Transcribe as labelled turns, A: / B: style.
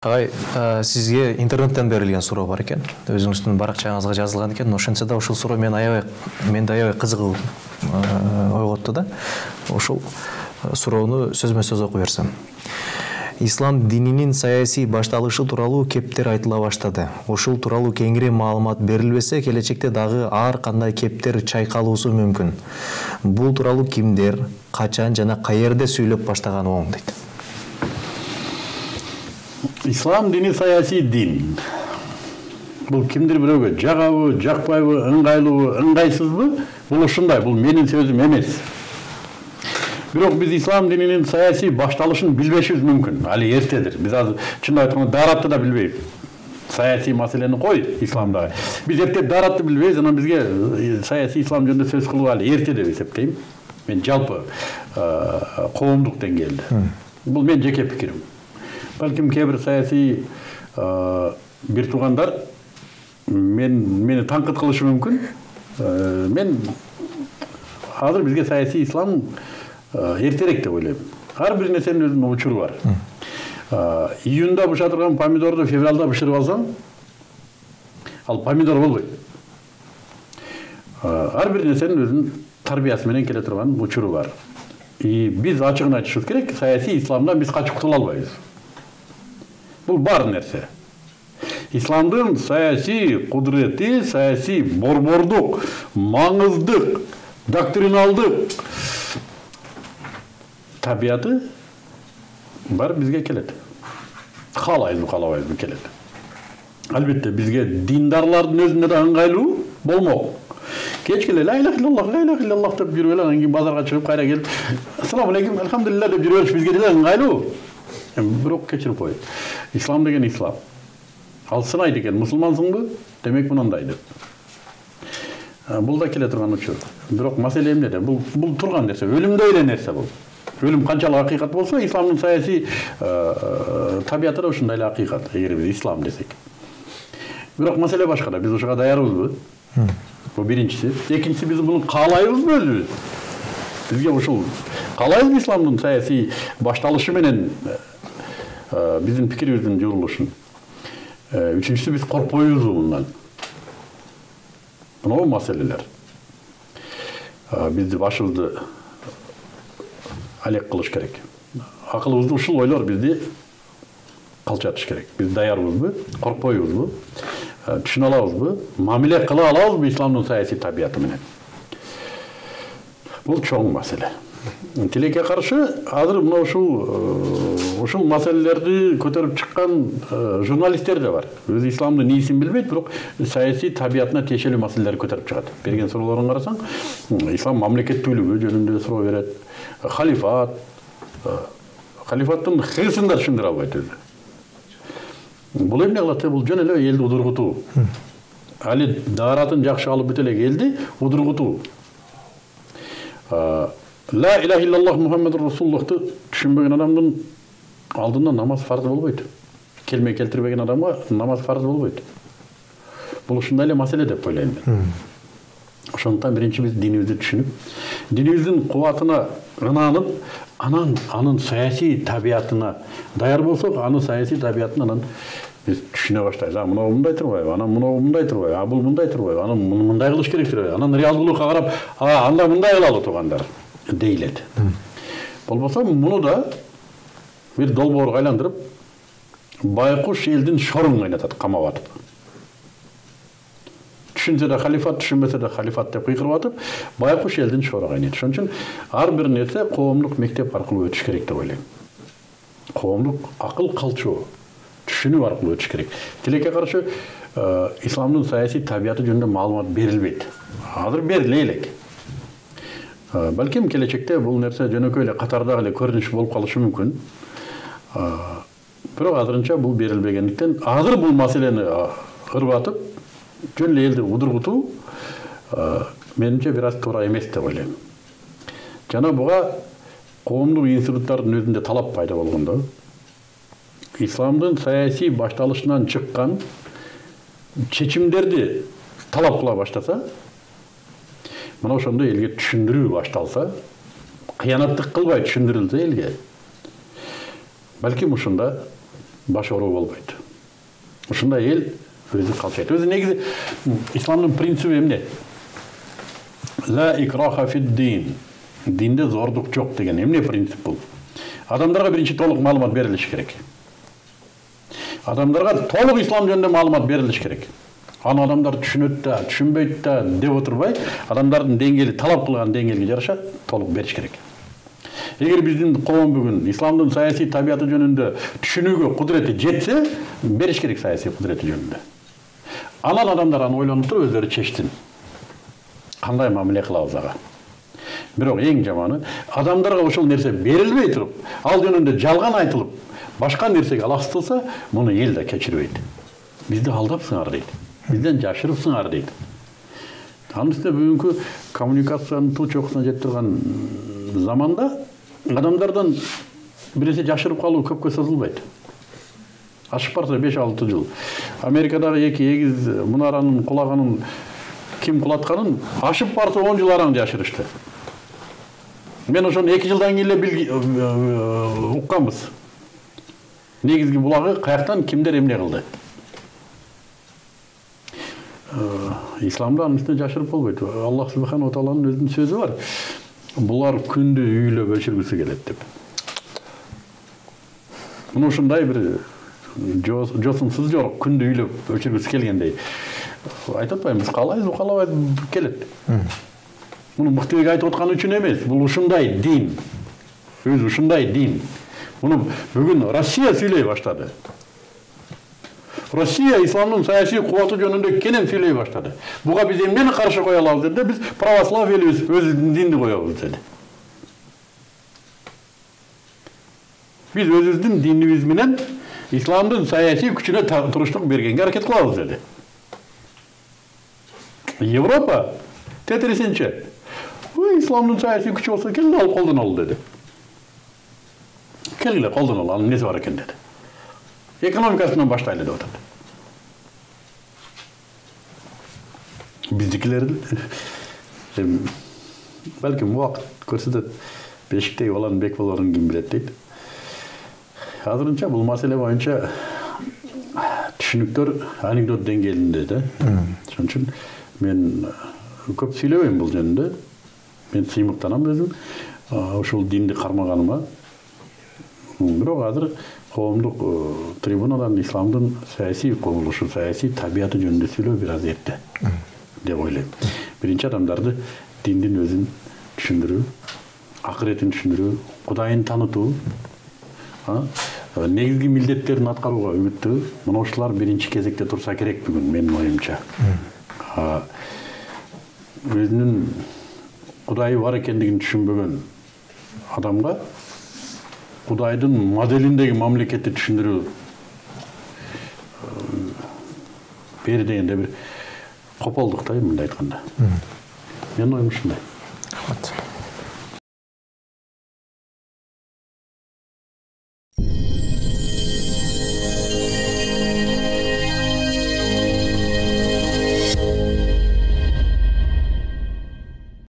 A: Агай, сизге интернеттен берилген суроо бар экен. Өзүңүздүн баракчаңызга жазылган экен. Ошентсе да ушул суроо менди аябай кызыгуу ойготту да. Ушул суроону сөзмө сөз окуп берсем. Ислам дининин саясий башталышы тууралуу кептер айтыла баштады. Ушул тууралуу кеңири маалымат берилбесе, келечекте дагы ар кандай кептер чайкалуусу мүмкүн. Бул тууралуу кимдер, качан жана каерде сүйлөп баштаганы оң дейт.
B: İslam dini siyasi din. Bu kimdir birovga жагабы, жакпайбы, ыңгайлуубу, ыңгайсызбы? Бул ушундай, бул менин сөзүм эмес. Бирок биз ислам дининин саясий башталышын билбешибиз мүмкүн. Али эртедир. Биз азыр чындап айтканда даратты да билбейбиз. Саясий маселени кой исламдагы. Биз эртеп даратты билбейбиз, анан бизге саясий ислам жөнүндө сөз кылуу али эрте деп эсептейм. Мен жалпы коомдук деңгээлде. Бул менин жеке пикирим. Балким кээ бир саясий бир туугандар мени танкыт кылышы мүмкүн. Мен азыр бизге саясий ислам эртерээк деп ойлойм. Ар бир нерсенин өзүнүн учуру бар. Июнда быша турган помидорду февралда бышырып алсаң, ал помидор болбойт. Ар бир нерсенин өзүнүн тарбиясы менен келе турган учуру бар. Биз ачыгын айтышыбыз керек, саясий исламдан биз качып кутула албайбыз. Бул бар нерсе. Исламдын саясий кудурети, саясий борбордук, маңыздык, доктриналдык табияты бар бизге келет. Каалайбызбы, каалабайбызбы келет. Албетте бизге диндарлардын өзүнө да ыңгайлуу болмок. Кечкеле ла иляха иллаллах деп жүрүп эле, анан кийин базарга чыгып кайра келип, ассаламу алейкум, альхамдулилlah деп жүрүп бериш бизге деле ыңгайлуу. Бирок кечирип коет. Ислам деген ислам. Ал сынайт экен, мусулмансыңбы? Демек мынандай деп. Бул да келе турган учур. Бирок маселе эмнеде? Бул турган нерсе, өлүмдөй эле нерсе бул. Өлүм канчалык акыйкат болсо, исламдын саясий табияты да ушундай эле акыйкат, эгер биз ислам десек. Бирок маселе башкада, биз ушуга даярбызбы? Бул биринчиси. Экинчиси, биз муну каалайбызбы өзүбүз? Бизге ушул каалайбызбы исламдын саясий башталышы менен биздин пикирибиздин журулушун. Үчүнчүсү, биз коркпойбузбу мындан? Мына маселелер. Бизди башыбызды алек кылыш керек. Акылыбызды ушул ойлор бизди калчатыш керек. Биз даярбызбы? Коркпойбузбу? Түшүнө алабызбы? Мамиле кыла алабызбы исламдын саясий табияты менен? Бул чоң маселе. Тилекке каршы азыр мына ушул маселелерди көтөрүп чыккан журналисттер да бар. Өзү исламдын нисин билбейт, бирок саясий табиятына тиешелүү маселелерди көтөрүп чыгат. Берген суроолорун карасаң, ислам мамлекеттүүлүгү жөнүндө суроо берет. Халифаттын хысын да түшүндүрө албайт өзү. Бул эмне кылат? Бул жөн эле элди удургутуу. Али дааратын жакшы алып бүт эле элди удургутуу. Ла иляха иллаллах Мухаммадур Расулуллахты түшүнбөгөн адамдын алдында намаз фарз болбойт. Келме келтирбеген адамга намаз фарз болбойт. Бул ушундай эле маселе деп ойлойм мен. Ошондуктан биринчи биз динибизди түшүнүп, динибиздин кубатына ынанып, анан анын саясий табиятына даяр болсок, анын саясий табиятын анан биз түшүнө баштайбыз. Мына мындай турбайбы, анан мына мындай турбайбы, бул мындай турбайбы, анан мындай кылыш керек турбайбы, анан реалдуулукка карап, анда мындай кылалы туугандар дейилет. Болбосо муну да бир долбоорго айландырып, байкуш элдин шорун кайнатат, камап атып. Түшүнсө да халифат, түшүнбөсө да халифат деп кыйкырып атып, байкуш элдин шору кайнайт. Ошон үчүн ар бир нерсе коомдук мектеп аркылуу өтүш керек деп ойлойм. Коомдук акыл калчоо, түшүнүү аркылуу өтүш керек. Тилекке каршы исламдын саясий табияты жөнүндө маалымат берилбейт. Азыр бериле элек. Балким келечекте бул нерсе жөнөкөй эле катардагы эле көрүнүш болуп калышы мүмкүн. Бирок азырынча бул берилбегендиктен, азыр бул маселени ырбатып, жөн эле элди удургутуу менимче бир аз туура эмес деп ойлойм. Жана буга коомдук институттардын өзүндө талап пайда болгондо, исламдын саясий башталышынан чыккан чечимдерди талап кыла баштаса, мына ошондо элге түшүндүрүү башталса, кыянаттык кылбай түшүндүрүлсө элге, балким ушунда баш ороо болбойт. Ушундай эл өзү калчайт. Өзү негизи исламдын принциби эмне? Ла икраха фид-дин. Динде зордук жок деген эмне принцип бул? Адамдарга биринчи толук маалымат берилиш керек. Адамдарга толук ислам жөнүндө маалымат берилиш керек. Аны адамдар түшүнөт да, түшүнбөйт да деп отурбай, адамдардын деңгээли талап кылган деңгээлге жараша толук бериш керек. Эгер биздин коом бүгүн исламдын саясий табияты жөнүндө түшүнүүгө кудурети жетсе, бериш керек саясий кудурети жөнүндө. Анан адамдар аны ойлонуп туруп өздөрү чечсин. Кандай мамиле кылабыз ага? Бирок эң жаманы адамдарга ошол нерсе берилбей туруп, ал жөнүндө жалган айтылып, башка нерсеге алаксытылса, муну эл да кечирбейт. Бизди алдапсыңар дейт. Бизден жашырыпсыңар дейт. Анын үстүнө бүгүнкү коммуникациянын туу чокусуна жетип турган заманда адамдардан биресе жашырып калуу көпкө созулбайт. Ашып барса 5-6 жыл. Америкадагы эки эгиз мунаранын кулаганын ким кулатканын ашып барса 10 жыл араң жашырышты. Мен ошону 2 жылдан кийин эле укканбыз. Негизги булагы каяктан кимдер эмне кылды? Исламда анын үстүнө жашырып болбойт. Аллах субханаху ва тааланын өзүнүн сөзү бар. Булар күндү үйлөп өчүргүсү келет деп. Муну ушундай бир жосунсуз жорок күндү үйлөп өчүргүсү келгендей айтып атпаймынбы, каалайбызбы, каалабайбызбы келет. Муну мыктыбек айтып аткан үчүн эмес, бул ушундай дин. Өзү ушундай дин. Муну бүгүн Россия сүйлөй баштады. Россия исламдын саясий кубаты жөнүндө кенен сүйлөй баштады. Буга биз эмнени каршы кое алабыз деди, биз православие элебиз, өзүбүздүн динди коебуз деди. Биз өзүбүздүн динибиз менен исламдын саясий күчүнө туруштук бергенге аракет кылабыз деди. Европа тетерисинче, исламдын саясий күчү болсо келгиле алып колдон ал деди. Келгиле колдон ал, анын эмнеси бар экен деди. Экономикасынан баштайлы деп атат. Биздикилер балким убакыт көрсөтөт, бешиктеги баланын бек болорун ким билет дейт. Азырынча бул маселе боюнча түшүнүктөр анекдот деңгээлинде да. Ошон үчүн мен көп сүйлөбөйм бул жөнүндө. Мен сыймыктанам өзүм ушул динди кармаганыма. Бирок азыр коомдук трибунадан исламдын саясий курулушу, саясий табияты жөнүндө сүйлөө бир аз эрте деп ойлойм. Биринчи адамдарды диндин өзүн түшүндүрүү, акыретин түшүндүрүү, Кудайын таанытуу, негизги милдеттерин аткарууга үгүттөө, мына ушулар биринчи кезекте турса керек бүгүн менин оюмча. Өзүнүн Кудайы бар экендигин түшүнбөгөн адамга Кудайдын моделиндеги мамлекетти түшүндүрүү бери дегенде бир кополдук да, мындай айтканда. Менин оюм ушундай.